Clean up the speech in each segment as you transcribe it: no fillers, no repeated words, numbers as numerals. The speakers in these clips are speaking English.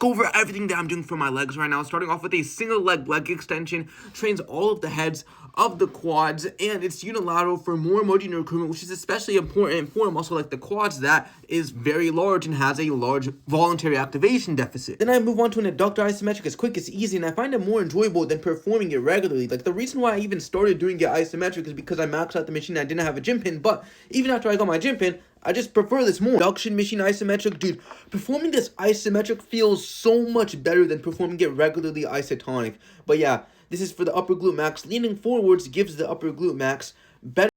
go over everything that I'm doing for my legs right now, starting off with a single leg extension, trains all of the heads of the quads, and it's unilateral for more motor unit recruitment, which is especially important for a muscle like the quads that is very large and has a large voluntary activation deficit. Then I move on to an adductor isometric. It's quick, it's easy, and I find it more enjoyable than performing it regularly. Like, the reason why I even started doing it isometric is because I maxed out the machine. I didn't have a gym pin, but even after I got my gym pin, I just prefer this more. Induction machine isometric, dude, performing this isometric feels so much better than performing it regularly isotonic. But yeah, this is for the upper glute max. Leaning forwards gives the upper glute max better.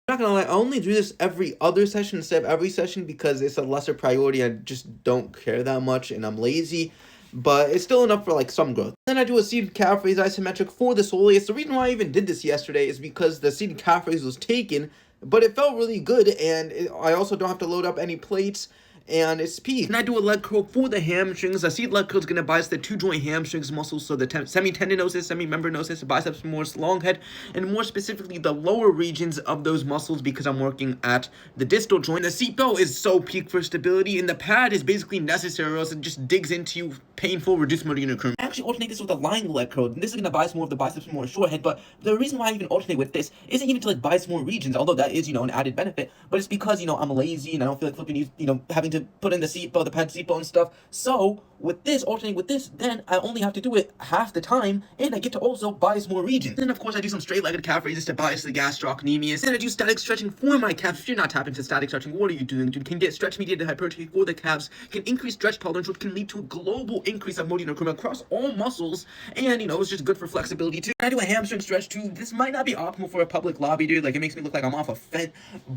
I'm not gonna lie, I only do this every other session instead of every session because it's a lesser priority. I just don't care that much and I'm lazy, but it's still enough for like some growth. Then I do a seated calf raise isometric for the soleus. The reason why I even did this yesterday is because the seated calf raise was taken, but it felt really good, and I also don't have to load up any plates, and it's peak. And I do a leg curl for the hamstrings. A seated leg curl is going to bias the two joint hamstrings muscles, so the semitendinosus, semimembranosus, biceps femoris, long head, and more specifically the lower regions of those muscles because I'm working at the distal joint. The seatbelt is so peak for stability, and the pad is basically necessary, or else it just digs into painful reduced motor unit recruitment. I actually alternate this with a lying leg curl. This is going to bias more of the biceps femoris short head, but the reason why I even alternate with this isn't even to like bias more regions, although that is, an added benefit, but it's because, I'm lazy and I don't feel like flipping, having to put in the seatbelt, the pad seatbelt and stuff. So with this, alternating with this, then I only have to do it half the time, and I get to also bias more regions. Then of course I do some straight-legged calf raises to bias the gastrocnemius. Then I do static stretching for my calves. If you're not tapping into static stretching, what are you doing? You can get stretch-mediated hypertrophy for the calves, can increase stretch tolerance, which can lead to a global increase of motor unit recruitment across all muscles, and it's just good for flexibility too. I do a hamstring stretch too. This might not be optimal for a public lobby, dude. Like, it makes me look like I'm off a fence,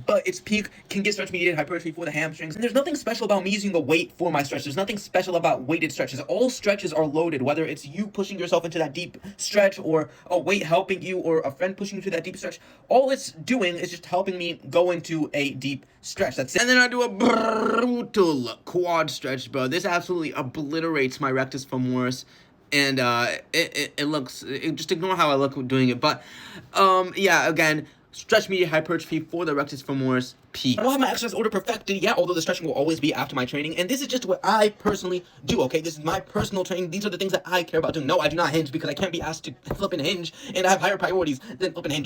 but its peak can get stretch-mediated hypertrophy for the hamstrings. And there's nothing special about me using the weight for my stretch. There's nothing special about weighted stretches. All stretches are loaded, whether it's you pushing yourself into that deep stretch or a weight helping you or a friend pushing you to that deep stretch. All it's doing is just helping me go into a deep stretch. That's it. And then I do a brutal quad stretch, bro. This absolutely obliterates my rectus femoris. And it looks, just ignore how I look doing it. But yeah, again, stretch mediated hypertrophy for the rectus femoris peak. I don't have my exercise order perfected yet, although the stretching will always be after my training, and this is just what I personally do, okay? This is my personal training. These are the things that I care about doing. No, I do not hinge because I can't be asked to flip and hinge, and I have higher priorities than flip and hinge.